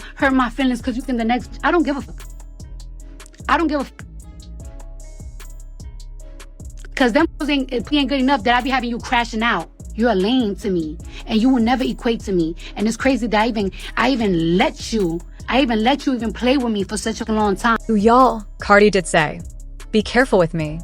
hurt my feelings because you think the next. I don't give a fuck. I don't give a fuck. Because them ain't good enough that I be having you crashing out. You're a lame to me. And you will never equate to me. And it's crazy that I even let you even play with me for such a long time. Y'all, Cardi did say, be careful with me.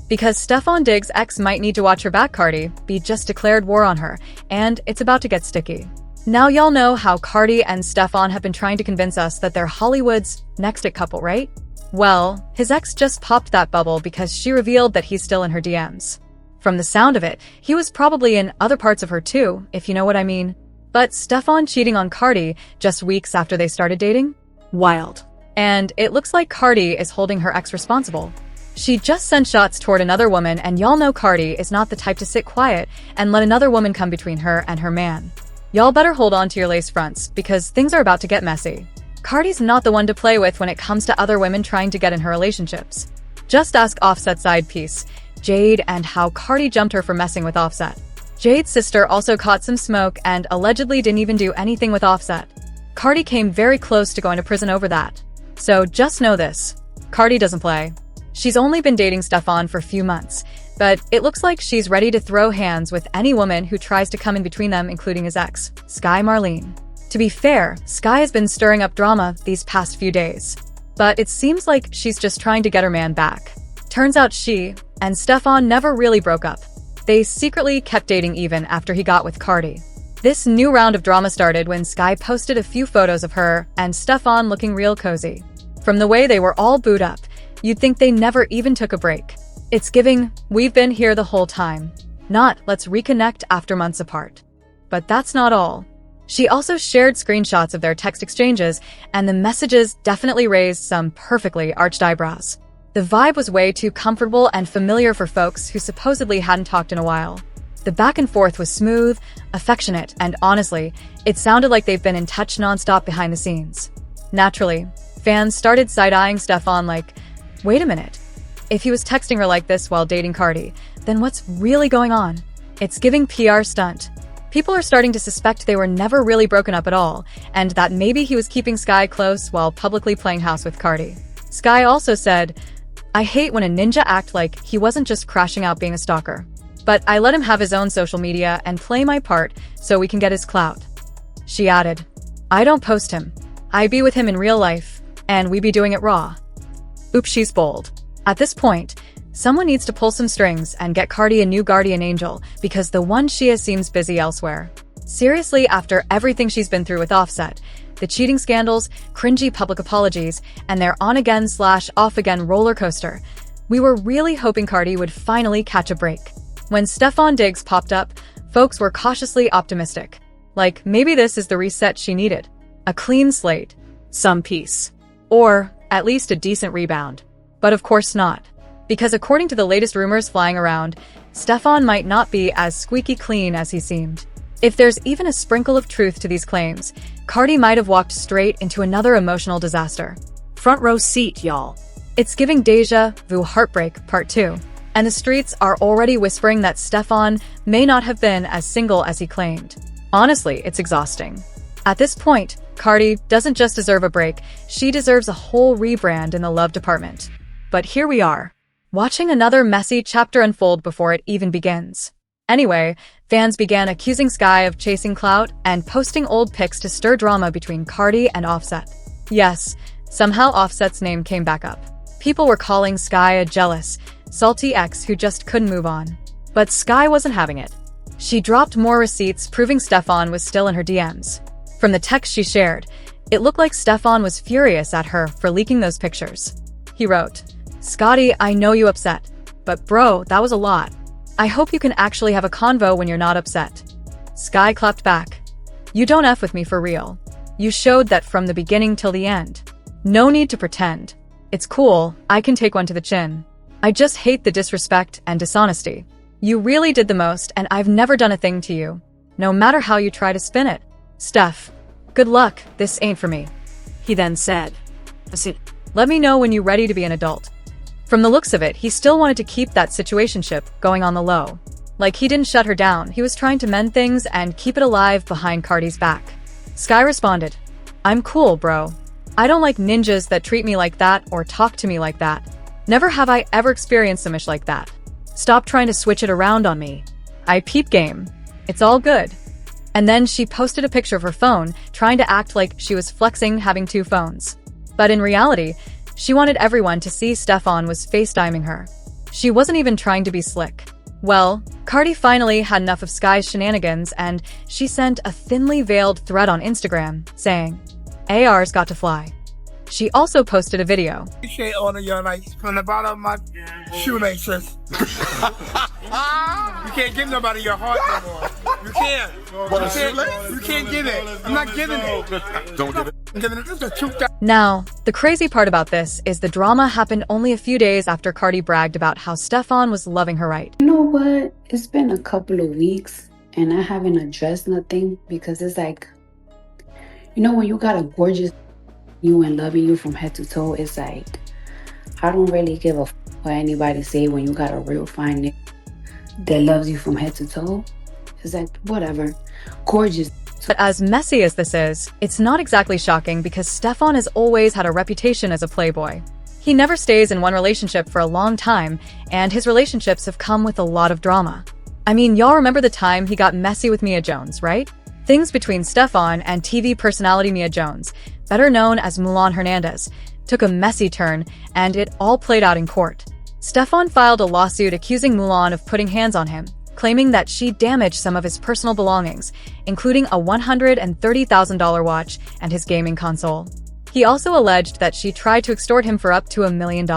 Because Stefon Diggs' ex might need to watch her back, Cardi. B just declared war on her. And it's about to get sticky. Now y'all know how Cardi and Stefon have been trying to convince us that they're Hollywood's next it couple, right? Well, his ex just popped that bubble because she revealed that he's still in her DMs. From the sound of it, he was probably in other parts of her too, if you know what I mean. But Stefon cheating on Cardi just weeks after they started dating? Wild. And it looks like Cardi is holding her ex responsible. She just sent shots toward another woman, and y'all know Cardi is not the type to sit quiet and let another woman come between her and her man. Y'all better hold on to your lace fronts because things are about to get messy. Cardi's not the one to play with when it comes to other women trying to get in her relationships. Just ask Offset's side piece, Jade, and how Cardi jumped her for messing with Offset. Jade's sister also caught some smoke and allegedly didn't even do anything with Offset. Cardi came very close to going to prison over that. So just know this, Cardi doesn't play. She's only been dating Stefon for a few months, but it looks like she's ready to throw hands with any woman who tries to come in between them, including his ex, Sky Marlene. To be fair, Sky has been stirring up drama these past few days. But it seems like she's just trying to get her man back. Turns out she and Stefon never really broke up. They secretly kept dating even after he got with Cardi. This new round of drama started when Sky posted a few photos of her and Stefon looking real cozy. From the way they were all booed up, you'd think they never even took a break. It's giving, we've been here the whole time. Not, let's reconnect after months apart. But that's not all. She also shared screenshots of their text exchanges, and the messages definitely raised some perfectly arched eyebrows. The vibe was way too comfortable and familiar for folks who supposedly hadn't talked in a while. The back and forth was smooth, affectionate, and honestly, it sounded like they've been in touch nonstop behind the scenes. Naturally, fans started side-eyeing Stefon like, wait a minute. If he was texting her like this while dating Cardi, then what's really going on? It's giving PR stunt. People are starting to suspect they were never really broken up at all, and that maybe he was keeping Sky close while publicly playing house with Cardi. Sky also said, I hate when a ninja act like he wasn't just crashing out being a stalker. But I let him have his own social media and play my part so we can get his clout. She added, I don't post him. I be with him in real life, and we be doing it raw. Oops, she's bold. At this point, someone needs to pull some strings and get Cardi a new guardian angel because the one she has seems busy elsewhere. Seriously, after everything she's been through with Offset, the cheating scandals, cringy public apologies, and their on-again/off-again roller coaster, we were really hoping Cardi would finally catch a break. When Stefon Diggs popped up, folks were cautiously optimistic. Like, maybe this is the reset she needed. A clean slate. Some peace. Or, at least a decent rebound. But of course not. Because according to the latest rumors flying around, Stefon might not be as squeaky clean as he seemed. If there's even a sprinkle of truth to these claims, Cardi might have walked straight into another emotional disaster. Front row seat, y'all. It's giving Deja Vu Heartbreak Part 2. And the streets are already whispering that Stefon may not have been as single as he claimed. Honestly, it's exhausting. At this point, Cardi doesn't just deserve a break, she deserves a whole rebrand in the love department. But here we are, watching another messy chapter unfold before it even begins. Anyway, fans began accusing Sky of chasing clout and posting old pics to stir drama between Cardi and Offset. Yes, somehow Offset's name came back up. People were calling Sky a jealous, salty ex who just couldn't move on. But Sky wasn't having it. She dropped more receipts proving Stefon was still in her DMs. From the text she shared, it looked like Stefon was furious at her for leaking those pictures. He wrote, Scotty, I know you upset, but bro, that was a lot. I hope you can actually have a convo when you're not upset. Sky clapped back. You don't F with me for real. You showed that from the beginning till the end. No need to pretend. It's cool, I can take one to the chin. I just hate the disrespect and dishonesty. You really did the most and I've never done a thing to you. No matter how you try to spin it. Steph, good luck, this ain't for me. He then said, let me know when you're ready to be an adult. From the looks of it, he still wanted to keep that situationship going on the low. Like he didn't shut her down, he was trying to mend things and keep it alive behind Cardi's back. Sky responded, I'm cool, bro. I don't like ninjas that treat me like that or talk to me like that. Never have I ever experienced some ish like that. Stop trying to switch it around on me. I peep game. It's all good. And then she posted a picture of her phone, trying to act like she was flexing having 2 phones. But in reality, she wanted everyone to see Stefon was FaceTiming her. She wasn't even trying to be slick. Well, Cardi finally had enough of Sky's shenanigans, and she sent a thinly veiled thread on Instagram saying, AR's got to fly. She also posted a video. Appreciate all of your likes from the bottom of my shoelaces. You can't give nobody your heart no more. You can't. You can't give it. I'm not giving it. Don't give it. I'm giving it just a 2,000. Now, the crazy part about this is the drama happened only a few days after Cardi bragged about how Stefon was loving her right. You know what? It's been a couple of weeks and I haven't addressed nothing because it's like, you know, when you got a gorgeous you and loving you from head to toe, it's like, I don't really give a what anybody say when you got a real fine nigga that loves you from head to toe. It's like, whatever. Gorgeous. But as messy as this is, it's not exactly shocking because Stefon has always had a reputation as a playboy. He never stays in one relationship for a long time, and his relationships have come with a lot of drama. I mean, y'all remember the time he got messy with Mia Jones, right? Things between Stefon and TV personality Mia Jones, better known as Mulan Hernandez, took a messy turn, and it all played out in court. Stefon filed a lawsuit accusing Mulan of putting hands on him, claiming that she damaged some of his personal belongings, including a $130,000 watch and his gaming console. He also alleged that she tried to extort him for up to $1 million.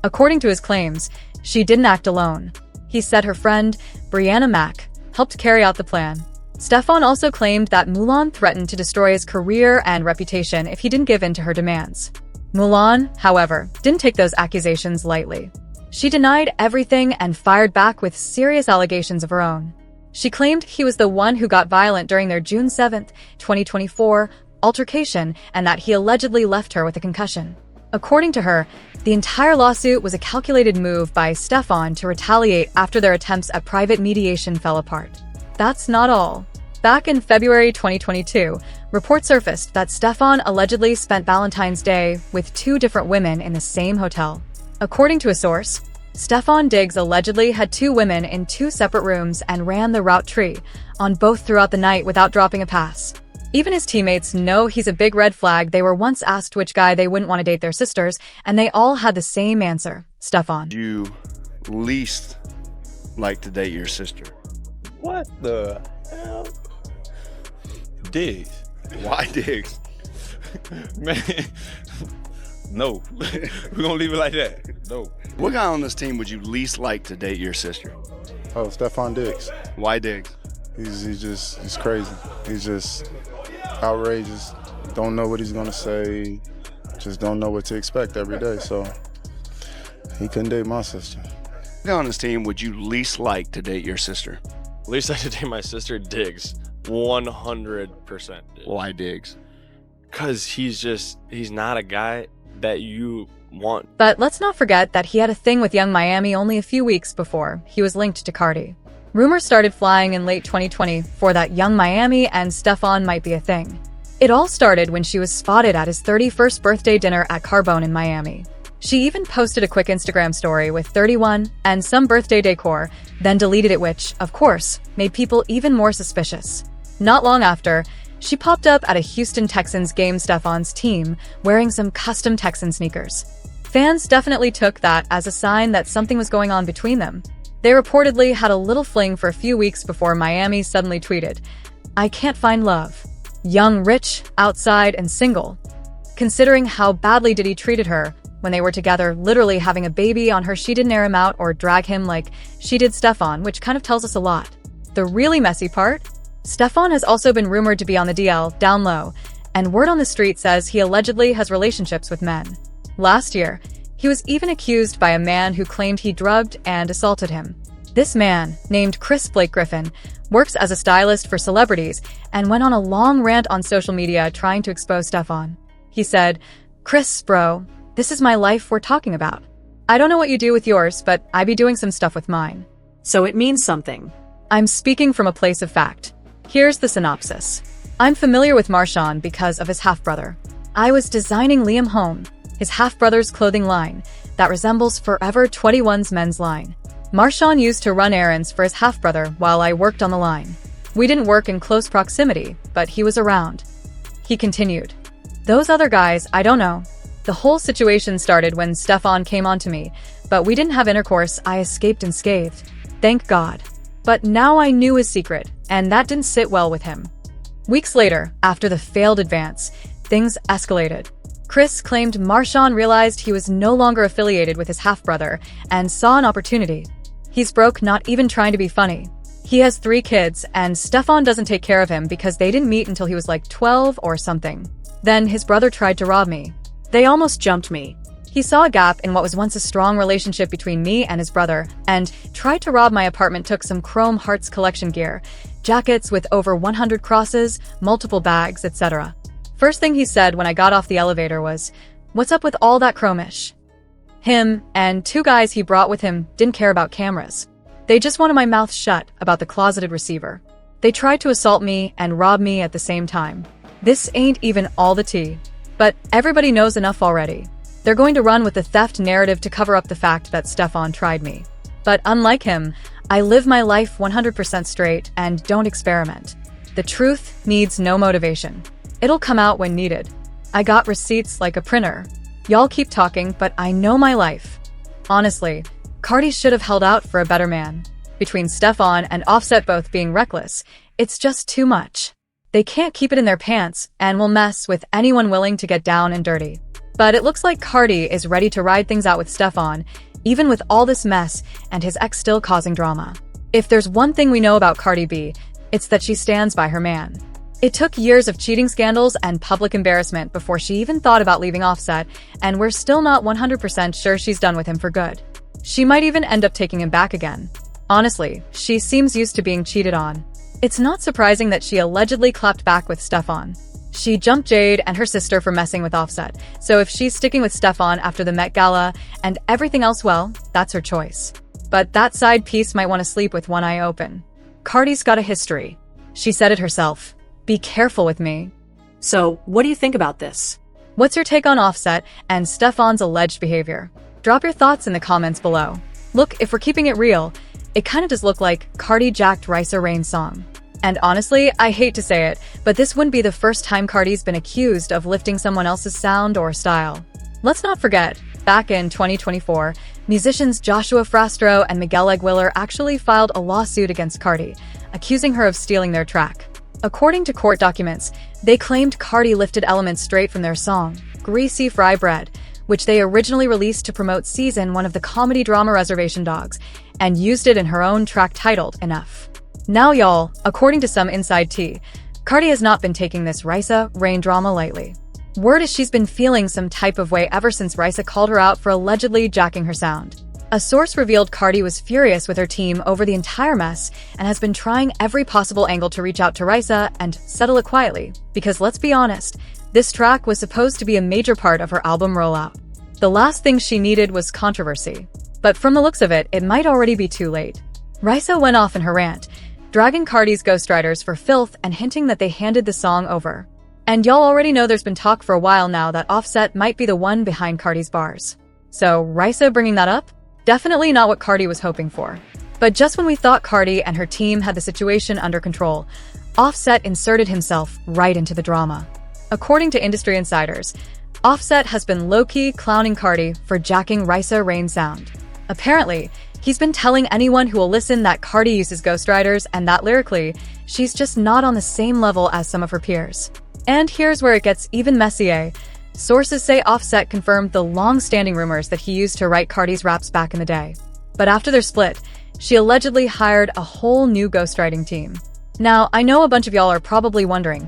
According to his claims, she didn't act alone. He said her friend, Brianna Mack, helped carry out the plan. Stefon also claimed that Mulan threatened to destroy his career and reputation if he didn't give in to her demands. Mulan, however, didn't take those accusations lightly. She denied everything and fired back with serious allegations of her own. She claimed he was the one who got violent during their June 7, 2024, altercation and that he allegedly left her with a concussion. According to her, the entire lawsuit was a calculated move by Stefon to retaliate after their attempts at private mediation fell apart. That's not all. Back in February 2022, reports surfaced that Stefon allegedly spent Valentine's Day with 2 different women in the same hotel. According to a source, Stefon Diggs allegedly had 2 women in 2 separate rooms and ran the route tree on both throughout the night without dropping a pass. Even his teammates know he's a big red flag. They were once asked which guy they wouldn't want to date their sisters, and they all had the same answer, Stefon. You least like to date your sister. What the hell? Diggs. Why Diggs? Man, no. We're gonna leave it like that. No. What guy on this team would you least like to date your sister? Oh, Stefon Diggs. Why Diggs? He's crazy. He's just outrageous. Don't know what he's gonna say. Just don't know what to expect every day. So he couldn't date my sister. What guy on this team would you least like to date your sister? Least I should date my sister, Diggs. 100%. Why Diggs? Because he's not a guy that you want. But let's not forget that he had a thing with Young Miami only a few weeks before he was linked to Cardi. Rumors started flying in late 2020 for that Young Miami and Stefon might be a thing. It all started when she was spotted at his 31st birthday dinner at Carbone in Miami. She even posted a quick Instagram story with 31 and some birthday decor, then deleted it, which, of course, made people even more suspicious. Not long after, she popped up at a Houston Texans game Stefon's team wearing some custom Texan sneakers. Fans definitely took that as a sign that something was going on between them. They reportedly had a little fling for a few weeks before Miami suddenly tweeted, "I can't find love. Young, rich, outside, and single." Considering how badly Diddy treated her when they were together, literally having a baby on her, she didn't air him out or drag him like she did Stefon, which kind of tells us a lot. The really messy part? Stefon has also been rumored to be on the DL, down low, and word on the street says he allegedly has relationships with men. Last year, he was even accused by a man who claimed he drugged and assaulted him. This man, named Chris Blake Griffin, works as a stylist for celebrities and went on a long rant on social media trying to expose Stefon. He said, "Chris, bro, this is my life we're talking about. I don't know what you do with yours, but I be doing some stuff with mine. So it means something. I'm speaking from a place of fact. Here's the synopsis. I'm familiar with Marshawn because of his half-brother. I was designing Liam Home, his half-brother's clothing line that resembles Forever 21's men's line. Marshawn used to run errands for his half-brother while I worked on the line. We didn't work in close proximity, but he was around. He continued. Those other guys, I don't know. The whole situation started when Stefon came on to me, but we didn't have intercourse. I escaped unscathed. Thank God. But now I knew his secret, and that didn't sit well with him. Weeks later, after the failed advance, things escalated. Chris claimed Marshawn realized he was no longer affiliated with his half-brother and saw an opportunity. He's broke, not even trying to be funny. He has 3 kids, and Stefon doesn't take care of him because they didn't meet until he was like 12 or something. Then his brother tried to rob me. They almost jumped me. He saw a gap in what was once a strong relationship between me and his brother and tried to rob my apartment. Took some Chrome Hearts collection gear, jackets with over 100 crosses, multiple bags, etc. First thing he said when I got off the elevator was, "What's up with all that chromish?" Him and 2 guys he brought with him didn't care about cameras. They just wanted my mouth shut about the closeted receiver. They tried to assault me and rob me at the same time. This ain't even all the tea. But everybody knows enough already. They're going to run with the theft narrative to cover up the fact that Stefon tried me. But unlike him, I live my life 100% straight and don't experiment. The truth needs no motivation. It'll come out when needed. I got receipts like a printer. Y'all keep talking, but I know my life. Honestly, Cardi should have held out for a better man. Between Stefon and Offset both being reckless, it's just too much. They can't keep it in their pants and will mess with anyone willing to get down and dirty. But it looks like Cardi is ready to ride things out with Stefon, even with all this mess and his ex still causing drama. If there's one thing we know about Cardi B, it's that she stands by her man. It took years of cheating scandals and public embarrassment before she even thought about leaving Offset, and we're still not 100% sure she's done with him for good. She might even end up taking him back again. Honestly, she seems used to being cheated on. It's not surprising that she allegedly clapped back with Stefon. She jumped Jade and her sister for messing with Offset, so if she's sticking with Stefon after the Met Gala and everything else, well, that's her choice. But that side piece might want to sleep with one eye open. Cardi's got a history. She said it herself. Be careful with me. So, what do you think about this? What's your take on Offset and Stefon's alleged behavior? Drop your thoughts in the comments below. Look, if we're keeping it real, it kind of does look like Cardi jacked Risa Rain's song. And honestly, I hate to say it, but this wouldn't be the first time Cardi's been accused of lifting someone else's sound or style. Let's not forget, back in 2024, musicians Joshua Frastro and Miguel Aguilar actually filed a lawsuit against Cardi, accusing her of stealing their track. According to court documents, they claimed Cardi lifted elements straight from their song, Greasy Fry Bread, which they originally released to promote Season 1 of the comedy drama Reservation Dogs, and used it in her own track titled Enough. Now y'all, according to some inside tea, Cardi has not been taking this Risa Rain drama lightly. Word is she's been feeling some type of way ever since Risa called her out for allegedly jacking her sound. A source revealed Cardi was furious with her team over the entire mess and has been trying every possible angle to reach out to Risa and settle it quietly, because let's be honest, this track was supposed to be a major part of her album rollout. The last thing she needed was controversy. But from the looks of it, it might already be too late. Risa went off in her rant, dragging Cardi's ghostwriters for filth and hinting that they handed the song over. And y'all already know there's been talk for a while now that Offset might be the one behind Cardi's bars. So, Risa bringing that up? Definitely not what Cardi was hoping for. But just when we thought Cardi and her team had the situation under control, Offset inserted himself right into the drama. According to industry insiders, Offset has been low-key clowning Cardi for jacking Risa Rain's sound. Apparently, he's been telling anyone who will listen that Cardi uses ghostwriters and that lyrically, she's just not on the same level as some of her peers. And here's where it gets even messier. Sources say Offset confirmed the long-standing rumors that he used to write Cardi's raps back in the day. But after their split, she allegedly hired a whole new ghostwriting team. Now, I know a bunch of y'all are probably wondering,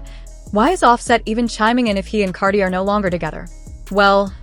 why is Offset even chiming in if he and Cardi are no longer together? Well,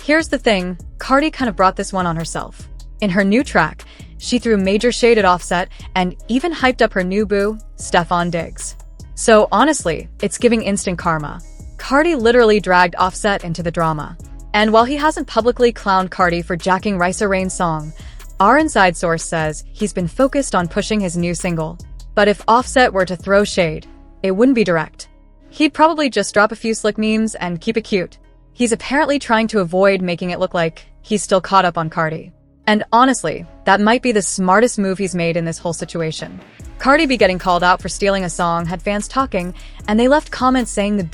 here's the thing, Cardi kind of brought this one on herself. In her new track, she threw major shade at Offset and even hyped up her new boo, Stefon Diggs. So honestly, it's giving instant karma. Cardi literally dragged Offset into the drama. And while he hasn't publicly clowned Cardi for jacking Risa Rain's song, our inside source says he's been focused on pushing his new single. But if Offset were to throw shade, it wouldn't be direct. He'd probably just drop a few slick memes and keep it cute. He's apparently trying to avoid making it look like he's still caught up on Cardi. And honestly, that might be the smartest move he's made in this whole situation. Cardi B getting called out for stealing a song had fans talking, and they left comments saying the